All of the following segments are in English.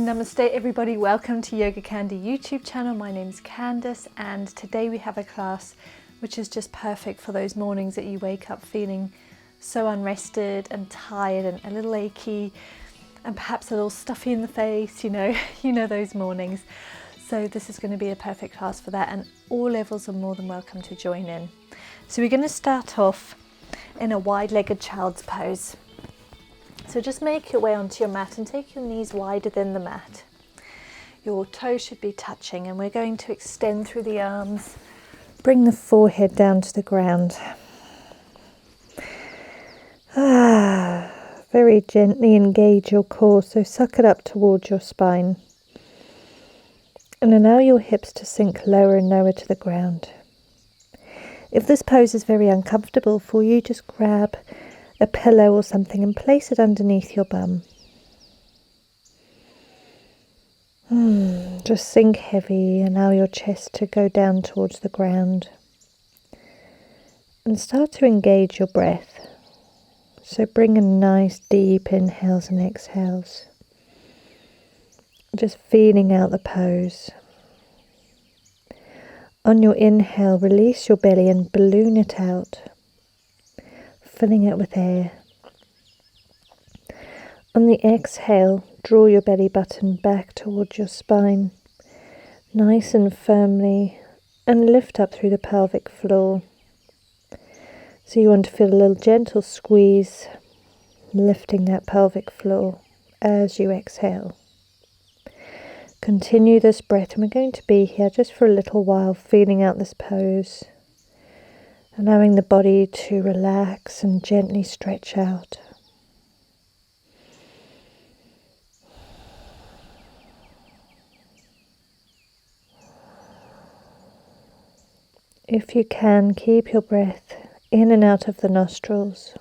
Namaste everybody, welcome to YogaCandi YouTube channel. My name is Candace and today we have a class which is just perfect for those mornings that you wake up feeling so unrested and tired and a little achy and perhaps a little stuffy in the face, you know those mornings. So this is going to be a perfect class for that, and all levels are more than welcome to join in. So we're going to start off in a wide-legged child's pose. So just make your way onto your mat and take your knees wider than the mat. Your toes should be touching, and we're going to extend through the arms. Bring the forehead down to the ground. Very gently engage your core, so suck it up towards your spine. And allow your hips to sink lower and lower to the ground. If this pose is very uncomfortable for you, just grab a pillow or something and place it underneath your bum. Just sink heavy, allow your chest to go down towards the ground. And start to engage your breath. So bring in nice deep inhales and exhales. Just feeling out the pose. On your inhale, release your belly and balloon it out, filling it with air. On the exhale, draw your belly button back towards your spine, nice and firmly, and lift up through the pelvic floor. So you want to feel a little gentle squeeze, lifting that pelvic floor as you exhale. Continue this breath, and we're going to be here just for a little while, feeling out this pose, allowing the body to relax and gently stretch out. If you can, keep your breath in and out of the nostrils.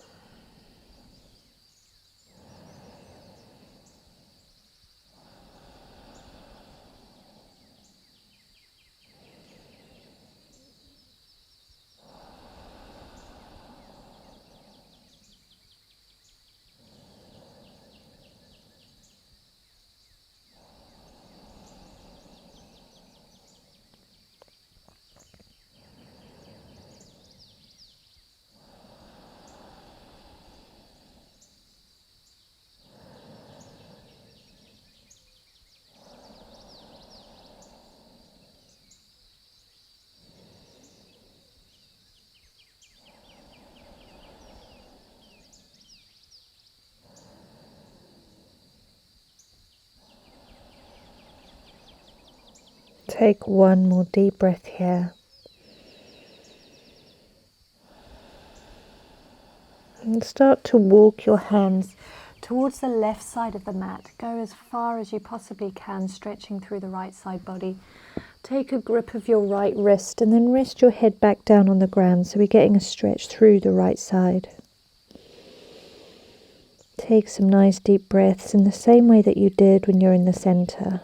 Take one more deep breath here. And start to walk your hands towards the left side of the mat. Go as far as you possibly can, stretching through the right side body. Take a grip of your right wrist and then rest your head back down on the ground, so we're getting a stretch through the right side. Take some nice deep breaths in the same way that you did when you're in the center.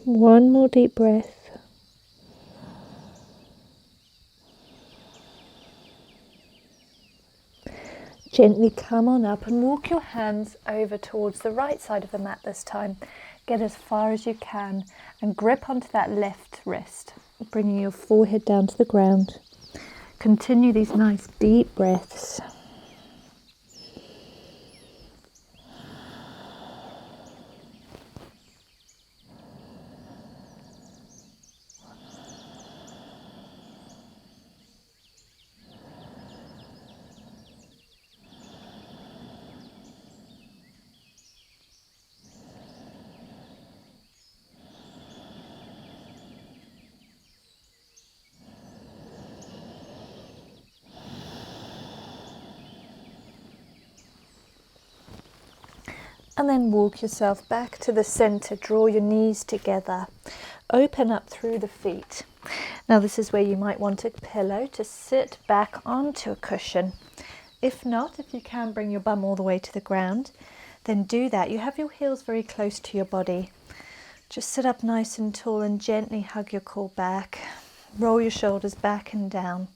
One more deep breath. Gently come on up and walk your hands over towards the right side of the mat this time. Get as far as you can and grip onto that left wrist, bringing your forehead down to the ground. Continue these nice deep breaths. And then walk yourself back to the center. Draw your knees together. open up through the feet. Now this is where you might want a pillow to sit back onto a cushion. If not, if you can bring your bum all the way to the ground, then do that. You have your heels very close to your body. Just sit up nice and tall and gently hug your core back. Roll your shoulders back and down.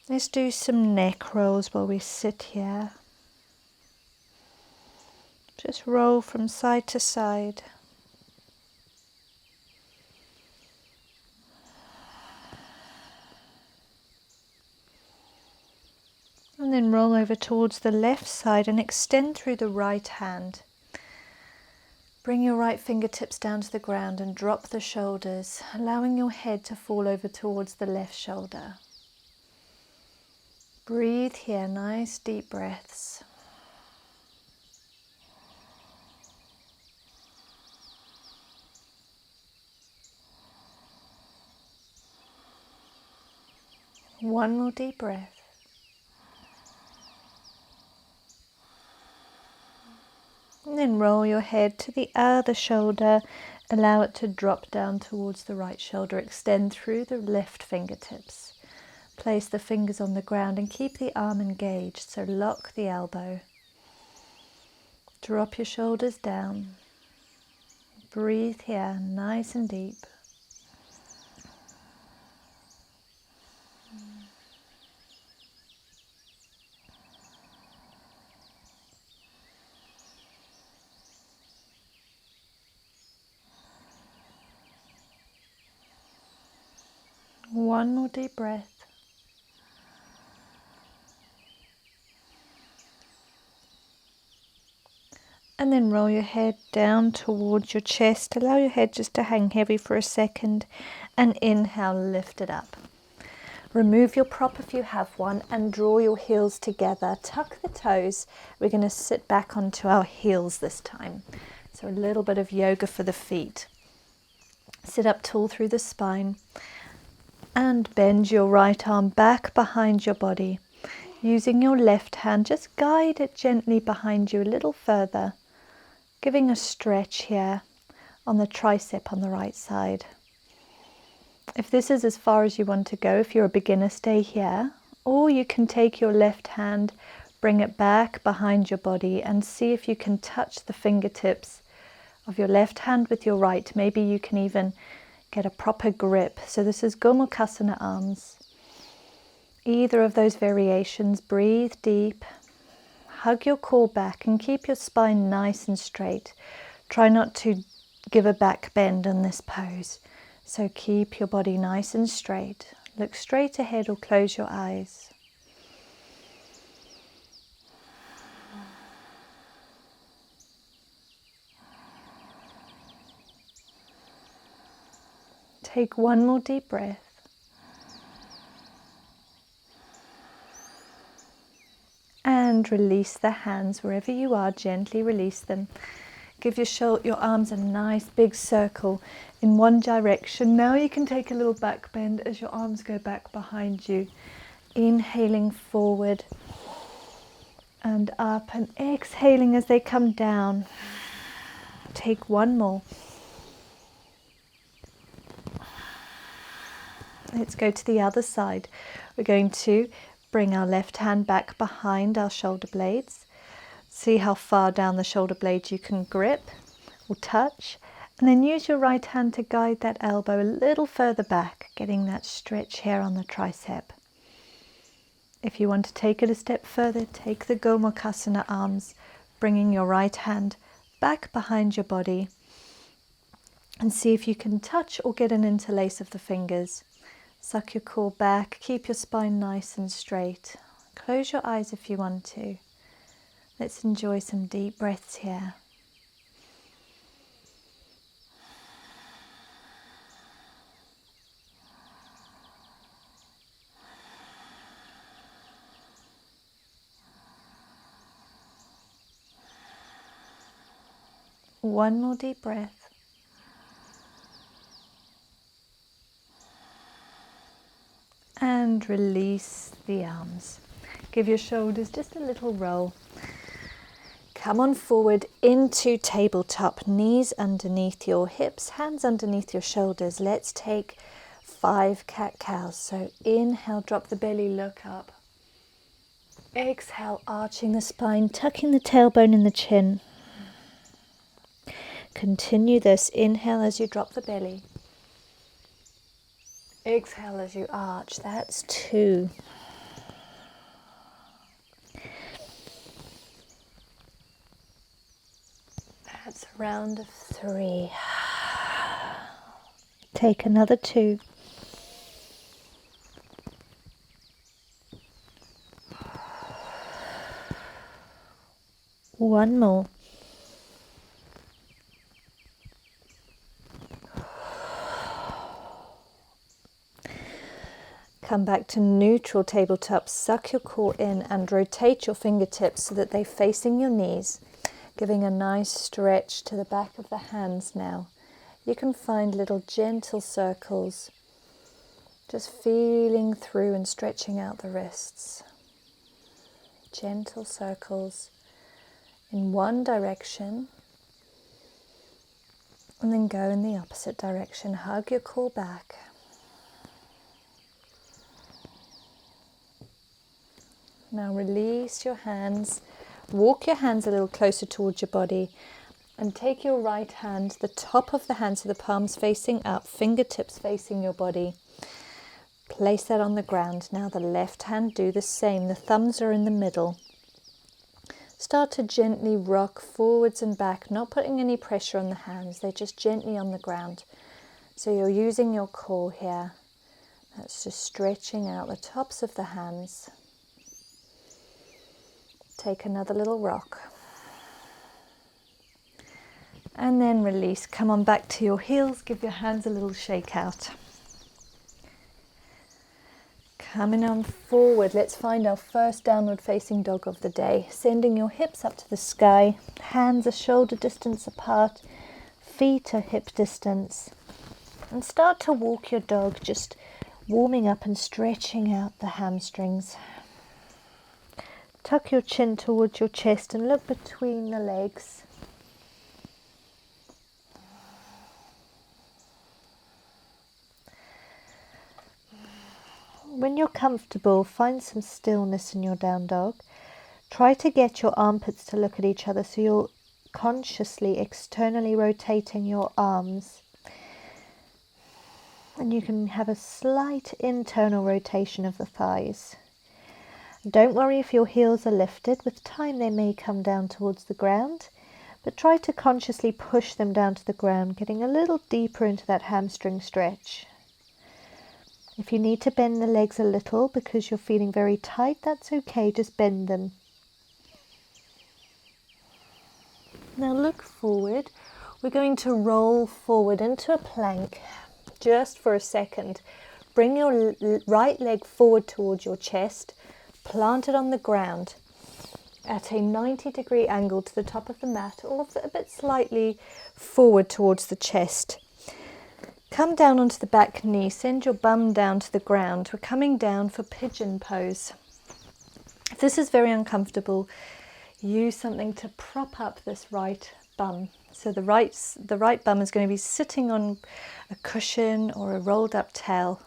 Let's do some neck rolls while we sit here. Just roll from side to side. And then roll over towards the left side and extend through the right hand. Bring your right fingertips down to the ground and drop the shoulders, allowing your head to fall over towards the left shoulder. Breathe here, nice deep breaths. One more deep breath. And then roll your head to the other shoulder, allow it to drop down towards the right shoulder, extend through the left fingertips. Place the fingers on the ground and keep the arm engaged, so lock the elbow. Drop your shoulders down. Breathe here, nice and deep. One more deep breath. And then roll your head down towards your chest. Allow your head just to hang heavy for a second. And inhale, lift it up. Remove your prop if you have one and draw your heels together. Tuck the toes. We're going to sit back onto our heels this time. So a little bit of yoga for the feet. Sit up tall through the spine. And bend your right arm back behind your body. Using your left hand, just guide it gently behind you a little further. Giving a stretch here on the tricep on the right side. If this is as far as you want to go, if you're a beginner, stay here. Or you can take your left hand, bring it back behind your body and see if you can touch the fingertips of your left hand with your right. Maybe you can even get a proper grip. So this is Gomukhasana arms. Either of those variations, breathe deep. Hug your core back and keep your spine nice and straight. Try not to give a back bend in this pose. So keep your body nice and straight. Look straight ahead or close your eyes. Take one more deep breath. And release the hands wherever you are, gently release them. Give your arms a nice big circle in one direction. Now you can take a little back bend as your arms go back behind you. Inhaling forward and up and exhaling as they come down. Take one more. Let's go to the other side. We're going to bring our left hand back behind our shoulder blades. See how far down the shoulder blades you can grip or touch. And then use your right hand to guide that elbow a little further back, getting that stretch here on the tricep. If you want to take it a step further, take the Gomukhasana arms, bringing your right hand back behind your body. And see if you can touch or get an interlace of the fingers. Suck your core back, keep your spine nice and straight. Close your eyes if you want to. Let's enjoy some deep breaths here. One more deep breath. And release the arms. Give your shoulders just a little roll. Come on forward into tabletop, knees underneath your hips, hands underneath your shoulders. Let's take 5 cat-cows. So inhale, drop the belly, look up. Exhale, arching the spine, tucking the tailbone in the chin. Continue this. Inhale as you drop the belly. Exhale as you arch. That's 2. That's a round of 3. Take another 2. One more. Come back to neutral tabletop. Suck your core in and rotate your fingertips so that they're facing your knees, giving a nice stretch to the back of the hands now. You can find little gentle circles, just feeling through and stretching out the wrists. Gentle circles in one direction, and then go in the opposite direction. Hug your core back. Now release your hands. Walk your hands a little closer towards your body and take your right hand, the top of the hand, so the palms facing up, fingertips facing your body. Place that on the ground. Now the left hand, do the same. The thumbs are in the middle. Start to gently rock forwards and back, not putting any pressure on the hands. They're just gently on the ground. So you're using your core here. That's just stretching out the tops of the hands. Take another little rock. And then release. Come on back to your heels. Give your hands a little shake out. Coming on forward. Let's find our first downward facing dog of the day. Sending your hips up to the sky. Hands are shoulder distance apart. Feet are hip distance. And start to walk your dog, just warming up and stretching out the hamstrings. Tuck your chin towards your chest and look between the legs. When you're comfortable, find some stillness in your down dog. Try to get your armpits to look at each other so you're consciously externally rotating your arms. And you can have a slight internal rotation of the thighs. Don't worry if your heels are lifted. With time they may come down towards the ground, but try to consciously push them down to the ground, getting a little deeper into that hamstring stretch. If you need to bend the legs a little because you're feeling very tight, that's okay, just bend them. Now look forward. We're going to roll forward into a plank just for a second. Bring your right leg forward towards your chest, plant it on the ground at a 90-degree angle to the top of the mat, or a bit slightly forward towards the chest. Come down onto the back knee, send your bum down to the ground. We're coming down for pigeon pose. If this is very uncomfortable, use something to prop up this right bum. So the right bum is going to be sitting on a cushion or a rolled up towel.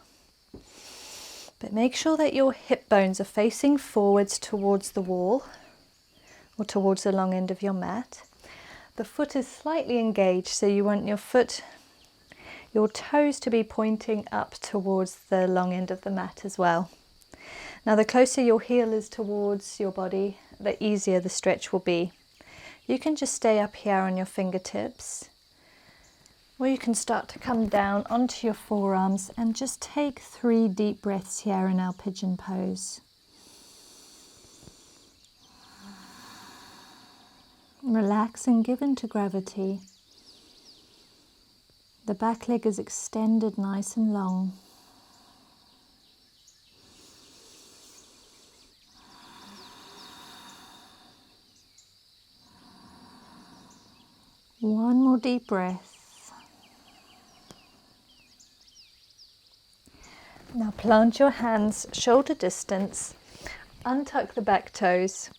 But make sure that your hip bones are facing forwards towards the wall or towards the long end of your mat. The foot is slightly engaged, so you want your toes to be pointing up towards the long end of the mat as well. Now the closer your heel is towards your body, the easier the stretch will be. You can just stay up here on your fingertips, or you can start to come down onto your forearms and just take 3 deep breaths here in our pigeon pose. Relax and give in to gravity. The back leg is extended nice and long. One more deep breath. Now plant your hands shoulder distance, untuck the back toes,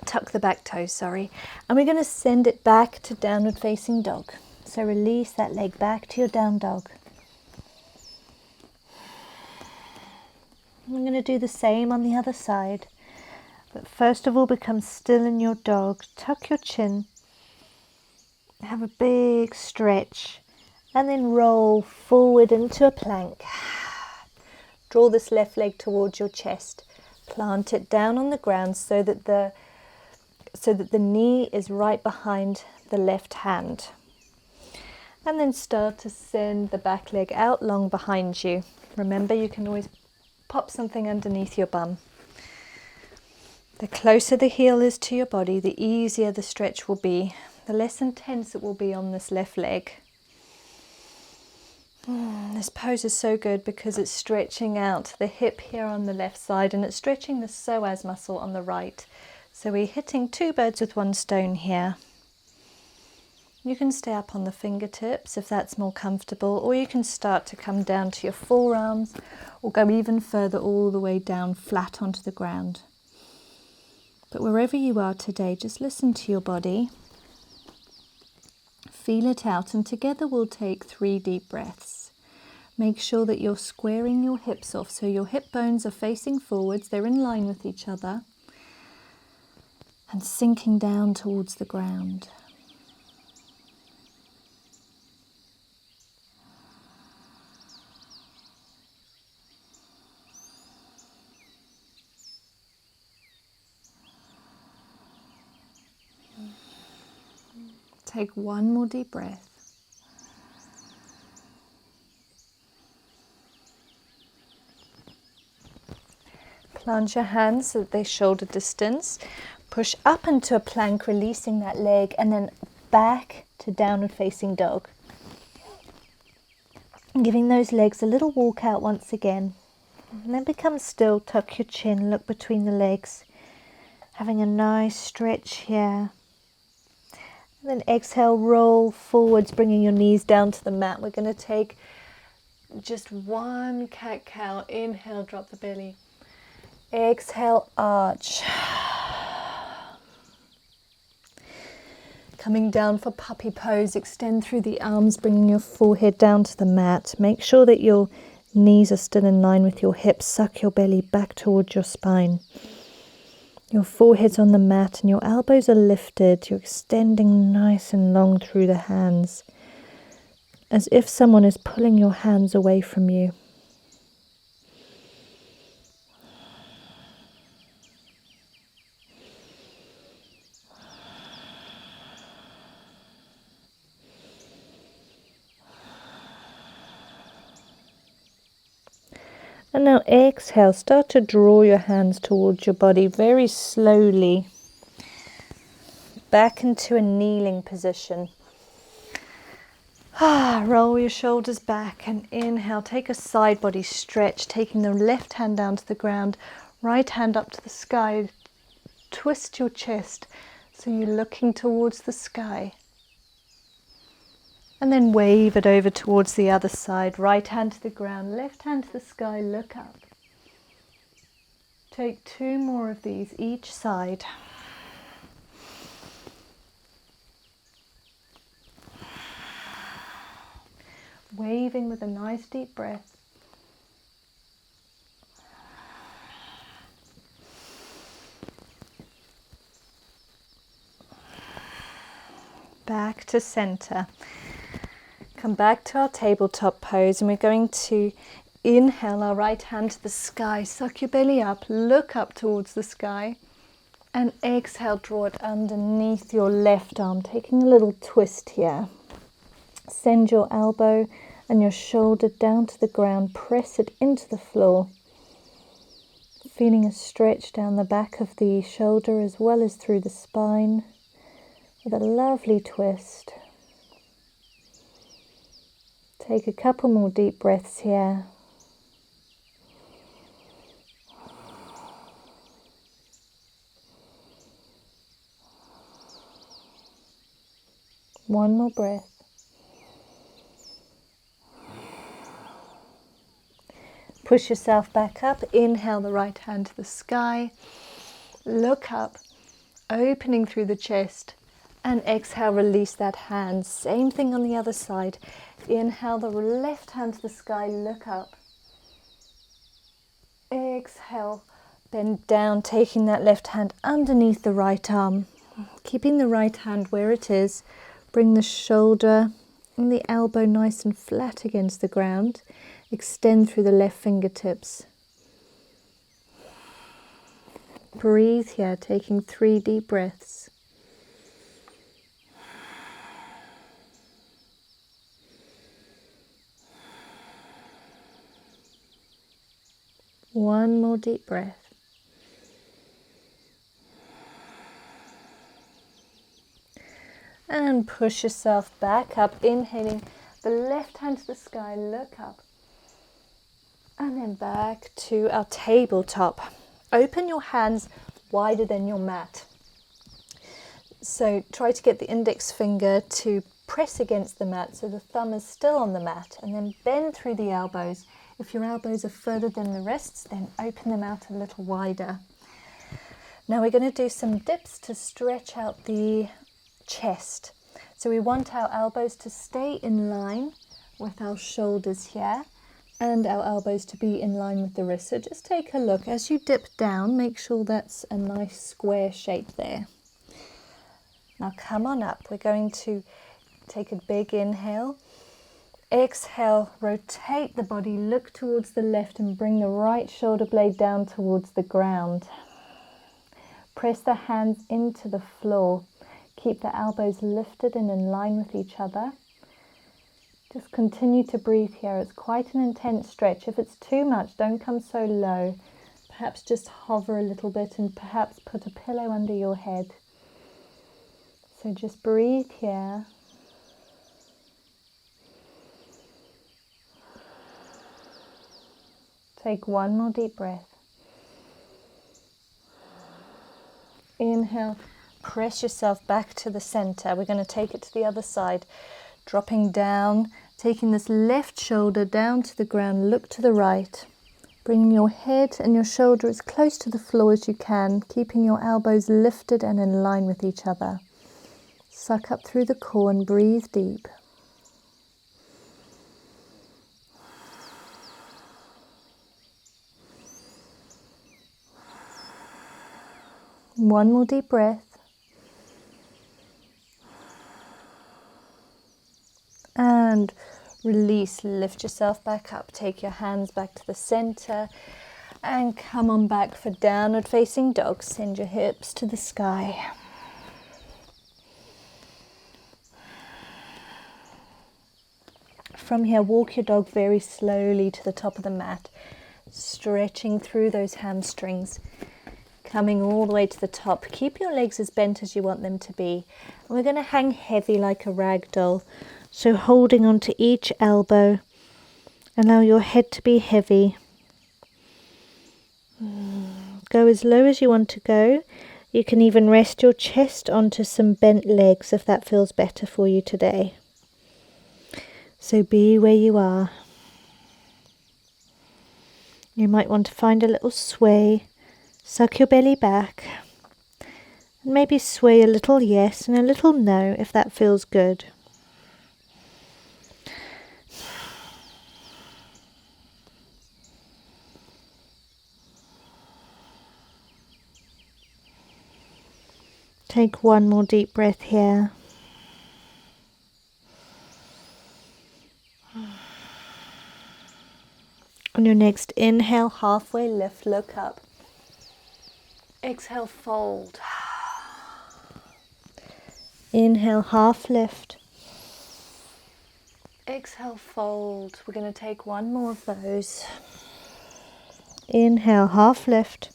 tuck the back toes, sorry, and we're going to send it back to downward facing dog. So release that leg back to your down dog. I'm going to do the same on the other side, but first of all become still in your dog, tuck your chin, have a big stretch, and then roll forward into a plank. Draw this left leg towards your chest, plant it down on the ground so that the knee is right behind the left hand. And then start to send the back leg out long behind you. Remember, you can always pop something underneath your bum. The closer the heel is to your body, the easier the stretch will be, the less intense it will be on this left leg. This pose is so good because it's stretching out the hip here on the left side and it's stretching the psoas muscle on the right. So we're hitting two birds with one stone here. You can stay up on the fingertips if that's more comfortable, or you can start to come down to your forearms or go even further all the way down flat onto the ground. But wherever you are today, just listen to your body. Feel it out, and together we'll take 3 deep breaths. Make sure that you're squaring your hips off so your hip bones are facing forwards, they're in line with each other, and sinking down towards the ground. Take one more deep breath. Plant your hands so that they're shoulder distance. Push up into a plank, releasing that leg, and then back to downward facing dog. Giving those legs a little walk out once again. And then become still, tuck your chin, look between the legs. Having a nice stretch here. And then exhale, roll forwards, bringing your knees down to the mat. We're going to take just one cat-cow. Inhale, drop the belly. Exhale, arch. Coming down for puppy pose, extend through the arms, bringing your forehead down to the mat. Make sure that your knees are still in line with your hips. Suck your belly back towards your spine. Your forehead's on the mat and your elbows are lifted. You're extending nice and long through the hands, as if someone is pulling your hands away from you. And now exhale, start to draw your hands towards your body very slowly. Back into a kneeling position. Roll your shoulders back and inhale. Take a side body stretch, taking the left hand down to the ground, right hand up to the sky. Twist your chest so you're looking towards the sky. And then wave it over towards the other side. Right hand to the ground, left hand to the sky, look up. Take 2 more of these each side. Waving with a nice deep breath. Back to center. Come back to our tabletop pose, and we're going to inhale our right hand to the sky. Suck your belly up, look up towards the sky, and exhale, draw it underneath your left arm, taking a little twist here. Send your elbow and your shoulder down to the ground, press it into the floor. Feeling a stretch down the back of the shoulder as well as through the spine with a lovely twist. Take a couple more deep breaths here. One more breath. Push yourself back up. Inhale the right hand to the sky. Look up. opening through the chest. And exhale, release that hand. Same thing on the other side. Inhale the left hand to the sky, look up. Exhale, bend down, taking that left hand underneath the right arm. Keeping the right hand where it is. Bring the shoulder and the elbow nice and flat against the ground. Extend through the left fingertips. Breathe here, taking 3 deep breaths. One more deep breath. And push yourself back up, inhaling the left hand to the sky, look up. And then back to our tabletop. Open your hands wider than your mat. So try to get the index finger to press against the mat so the thumb is still on the mat, and then bend through the elbows. If your elbows are further than the wrists, then open them out a little wider. Now we're going to do some dips to stretch out the chest. So we want our elbows to stay in line with our shoulders here, and our elbows to be in line with the wrists. So just take a look. As you dip down, make sure that's a nice square shape there. Now come on up. We're going to take a big inhale. Exhale, rotate the body, look towards the left and bring the right shoulder blade down towards the ground. Press the hands into the floor. Keep the elbows lifted and in line with each other. Just continue to breathe here. It's quite an intense stretch. If it's too much, don't come so low. Perhaps just hover a little bit and perhaps put a pillow under your head. So just breathe here. Take one more deep breath. Inhale, press yourself back to the center. We're going to take it to the other side. Dropping down, taking this left shoulder down to the ground, look to the right. Bringing your head and your shoulder as close to the floor as you can, keeping your elbows lifted and in line with each other. Suck up through the core and breathe deep. One more deep breath. And release, lift yourself back up, take your hands back to the center and come on back for downward facing dog. Send your hips to the sky. From here, walk your dog very slowly to the top of the mat, stretching through those hamstrings. Coming all the way to the top. Keep your legs as bent as you want them to be. And we're going to hang heavy like a rag doll. So holding onto each elbow. Allow your head to be heavy. Go as low as you want to go. You can even rest your chest onto some bent legs if that feels better for you today. So be where you are. You might want to find a little sway. Suck your belly back, and maybe sway a little yes and a little no if that feels good. Take one more deep breath here. On your next inhale, halfway lift, look up. Exhale, fold. Inhale, half lift. Exhale, fold. We're going to take one more of those. Inhale, half lift.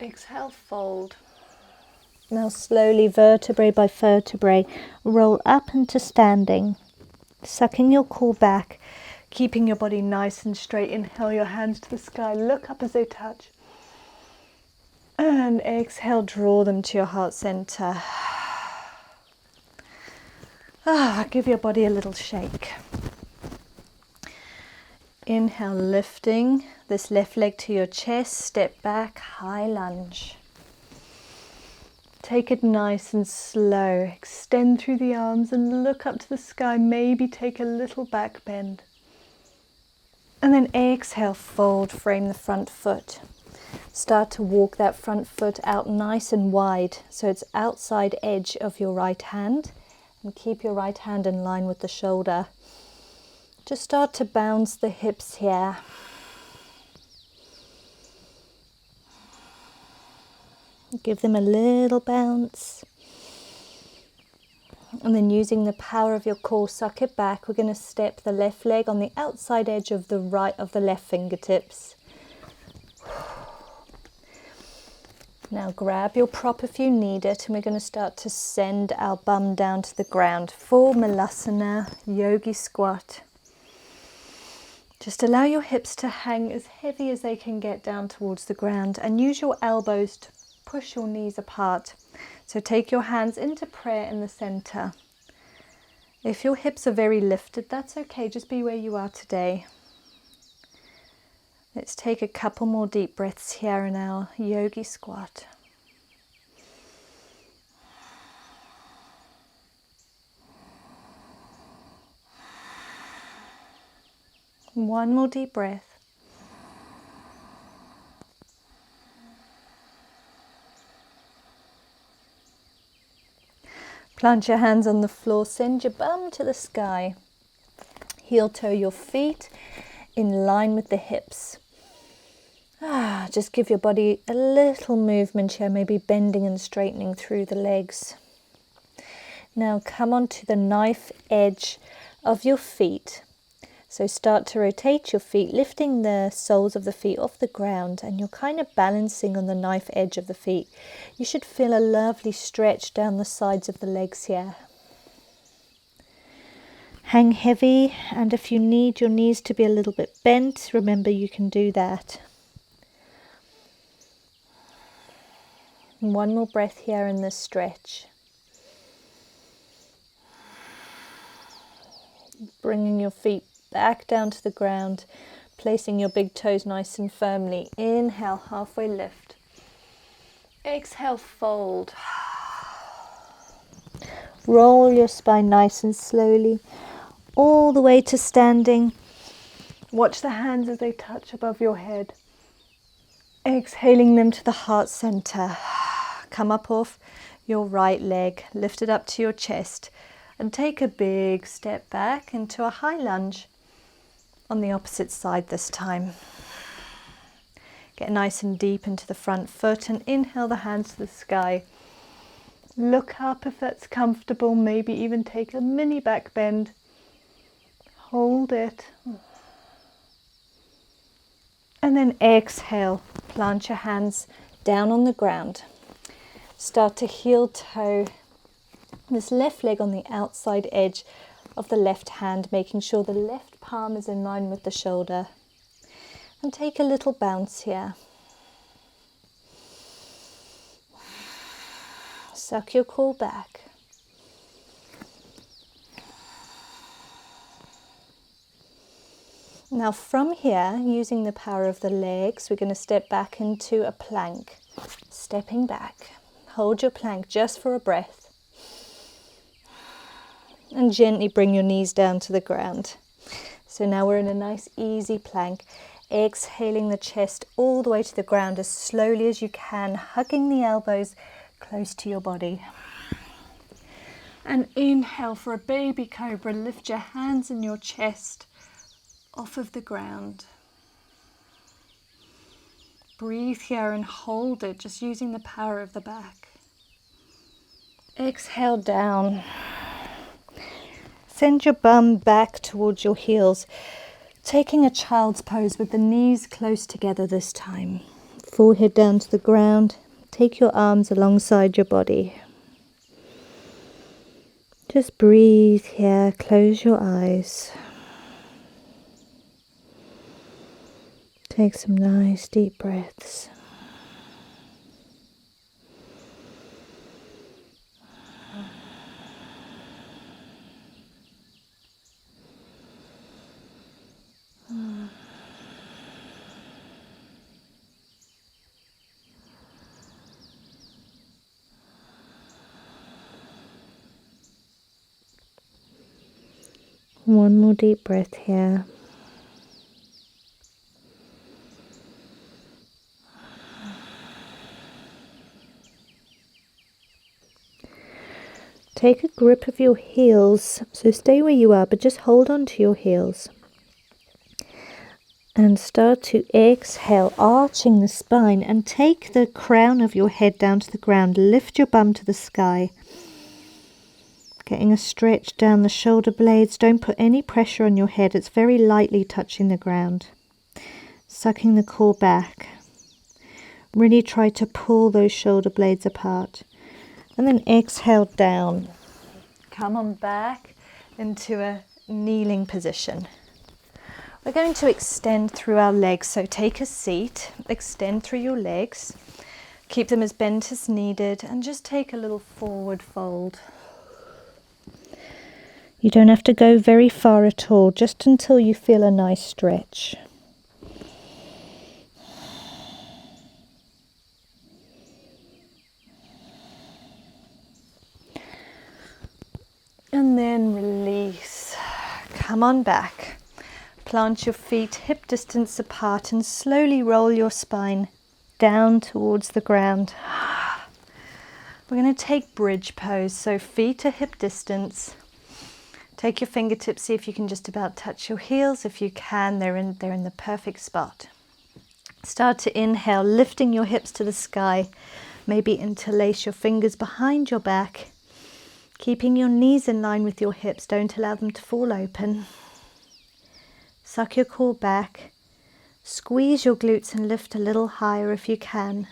Exhale, fold. Now slowly, vertebrae by vertebrae, roll up into standing, sucking your core back, keeping your body nice and straight. Inhale your hands to the sky, look up as they touch. And exhale, draw them to your heart center. Give your body a little shake. Inhale, lifting this left leg to your chest, step back, high lunge. take it nice and slow. Extend through the arms and look up to the sky. Maybe take a little back bend. And then exhale, fold, frame the front foot. Start to walk that front foot out nice and wide, so it's outside edge of your right hand. And keep your right hand in line with the shoulder. Just start to bounce the hips here. Give them a little bounce. And then using the power of your core, suck it back. We're going to step the left leg on the outside edge of the left fingertips. Now grab your prop if you need it, and we're going to start to send our bum down to the ground for Malasana Yogi Squat. Just allow your hips to hang as heavy as they can get down towards the ground, and use your elbows to push your knees apart. So take your hands into prayer in the center. If your hips are very lifted, that's okay, just be where you are today. Let's take a couple more deep breaths here in our yogi squat. One more deep breath. Plant your hands on the floor, send your bum to the sky. Heel toe your feet in line with the hips. Just give your body a little movement here, maybe bending and straightening through the legs. Now come onto the knife edge of your feet. So start to rotate your feet, lifting the soles of the feet off the ground, and you're kind of balancing on the knife edge of the feet. You should feel a lovely stretch down the sides of the legs here. Hang heavy, and if you need your knees to be a little bit bent, remember you can do that. And one more breath here in this stretch. Bringing your feet back down to the ground, placing your big toes nice and firmly. Inhale, halfway lift. Exhale, fold. Roll your spine nice and slowly, all the way to standing. Watch the hands as they touch above your head. Exhaling them to the heart center. Come up off your right leg, lift it up to your chest, and take a big step back into a high lunge. On the opposite side this time. Get nice and deep into the front foot and inhale the hands to the sky. Look up if that's comfortable, maybe even take a mini back bend. Hold it. And then exhale, plant your hands down on the ground. Start to heel toe this left leg on the outside edge of the left hand, making sure the left palm is in line with the shoulder. And take a little bounce here. Suck your core back. Now from here, using the power of the legs, we're going to step back into a plank. Stepping back. Hold your plank just for a breath. And gently bring your knees down to the ground. So now we're in a nice easy plank. Exhaling the chest all the way to the ground as slowly as you can, hugging the elbows close to your body. And inhale for a baby cobra. Lift your hands and your chest off of the ground. Breathe here and hold it, just using the power of the back. Exhale down. Send your bum back towards your heels, taking a child's pose with the knees close together this time. Forehead down to the ground. Take your arms alongside your body. Just breathe here, close your eyes. Take some nice deep breaths. One more deep breath here. Take a grip of your heels, so stay where you are, but just hold on to your heels. And start to exhale, arching the spine, and take the crown of your head down to the ground. Lift your bum to the sky. Getting a stretch down the shoulder blades. Don't put any pressure on your head. It's very lightly touching the ground. Sucking the core back. Really try to pull those shoulder blades apart. And then exhale down. Come on back into a kneeling position. We're going to extend through our legs. So take a seat, extend through your legs. Keep them as bent as needed and just take a little forward fold. You don't have to go very far at all, just until you feel a nice stretch. And then release. Come on back. Plant your feet hip distance apart and slowly roll your spine down towards the ground. We're going to take bridge pose. So feet are hip distance. Take your fingertips, see if you can just about touch your heels. If you can, they're in the perfect spot. Start to inhale, lifting your hips to the sky. Maybe interlace your fingers behind your back. Keeping your knees in line with your hips, don't allow them to fall open. Suck your core back. Squeeze your glutes and lift a little higher if you can.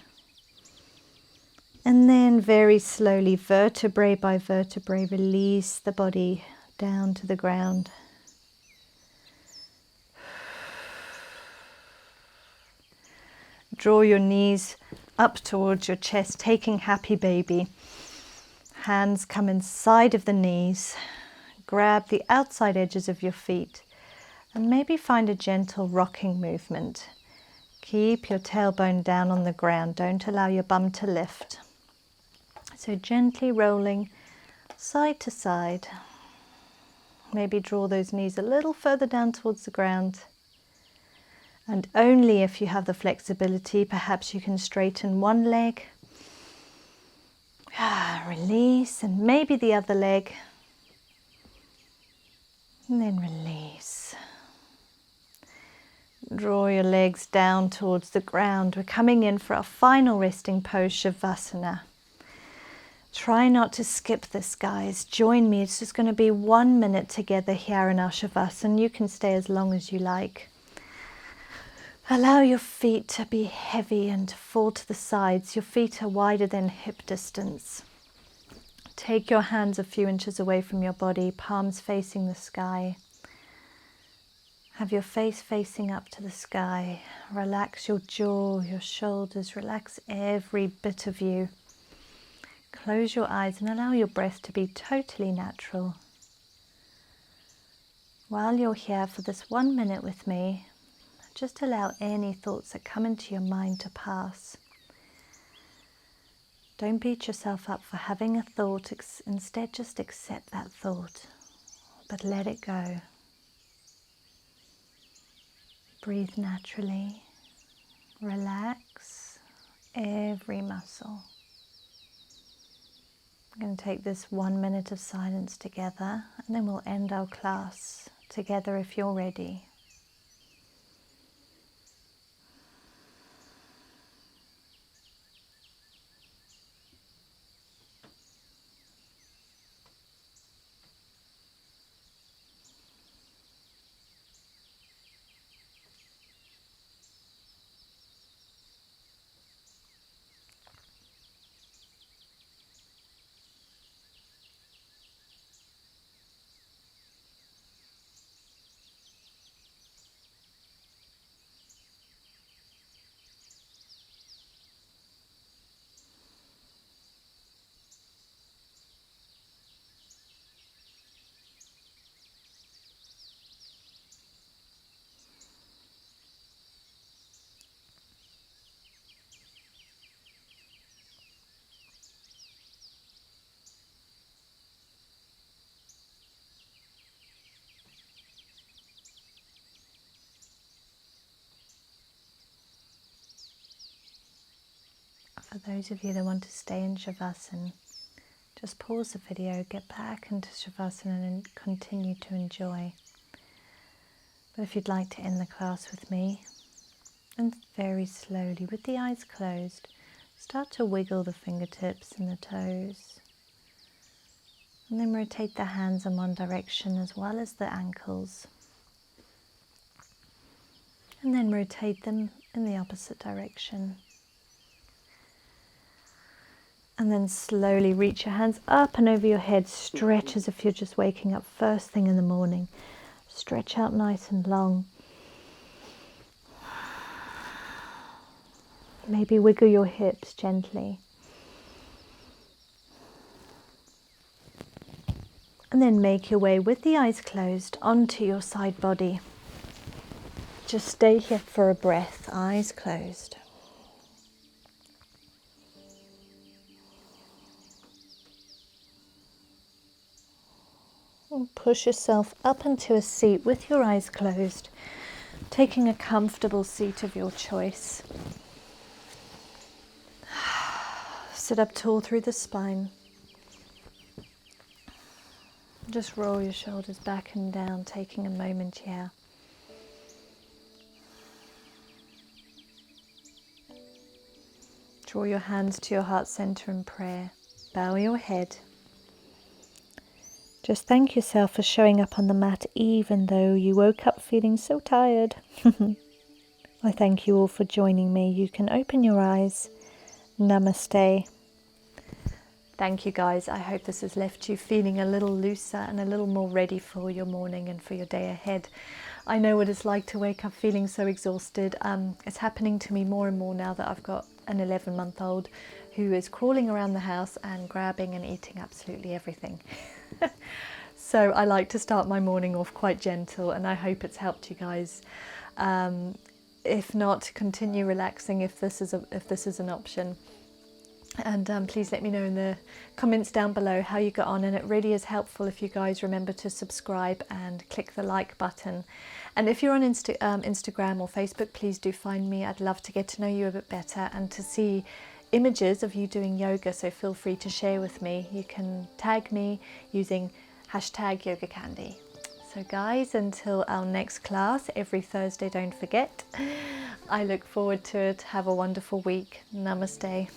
And then very slowly, vertebrae by vertebrae, release the body down to the ground. Draw your knees up towards your chest, taking happy baby. Hands come inside of the knees. Grab the outside edges of your feet and maybe find a gentle rocking movement. Keep your tailbone down on the ground. Don't allow your bum to lift. So gently rolling side to side. Maybe draw those knees a little further down towards the ground. And only if you have the flexibility, perhaps you can straighten one leg. Release, and maybe the other leg. And then release. Draw your legs down towards the ground. We're coming in for our final resting pose, Shavasana. Try not to skip this, guys. Join me. It's just going to be 1 minute together here in our Shavasana. You can stay as long as you like. Allow your feet to be heavy and to fall to the sides. Your feet are wider than hip distance. Take your hands a few inches away from your body, palms facing the sky. Have your face facing up to the sky. Relax your jaw, your shoulders, relax every bit of you. Close your eyes and allow your breath to be totally natural. While you're here for this 1 minute with me, just allow any thoughts that come into your mind to pass. Don't beat yourself up for having a thought. Instead, just accept that thought, but let it go. Breathe naturally. Relax every muscle. We're going to take this 1 minute of silence together, and then we'll end our class together if you're ready. For those of you that want to stay in Shavasana, just pause the video, get back into Shavasana and continue to enjoy. But if you'd like to end the class with me, and very slowly, with the eyes closed, start to wiggle the fingertips and the toes. And then rotate the hands in one direction as well as the ankles. And then rotate them in the opposite direction. And then slowly reach your hands up and over your head. Stretch as if you're just waking up first thing in the morning. Stretch out nice and long. Maybe wiggle your hips gently. And then make your way with the eyes closed onto your side body. Just stay here for a breath, eyes closed. And push yourself up into a seat with your eyes closed, taking a comfortable seat of your choice. Sit up tall through the spine. Just roll your shoulders back and down, taking a moment here. Draw your hands to your heart center in prayer. Bow your head. Just thank yourself for showing up on the mat even though you woke up feeling so tired. I thank you all for joining me. You can open your eyes. Namaste. Thank you guys. I hope this has left you feeling a little looser and a little more ready for your morning and for your day ahead. I know what it's like to wake up feeling so exhausted. It's happening to me more and more now that I've got an 11-month-old who is crawling around the house and grabbing and eating absolutely everything. So I like to start my morning off quite gentle, and I hope it's helped you guys. If not, continue relaxing if this is an option. And please let me know in the comments down below how you got on, and it really is helpful if you guys remember to subscribe and click the like button. And if you're on Instagram or Facebook, please do find me. I'd love to get to know you a bit better and to see images of you doing yoga, so feel free to share with me. You can tag me using #YogaCandi. So guys, until our next class every Thursday, don't forget, I look forward to it. Have a wonderful week. Namaste.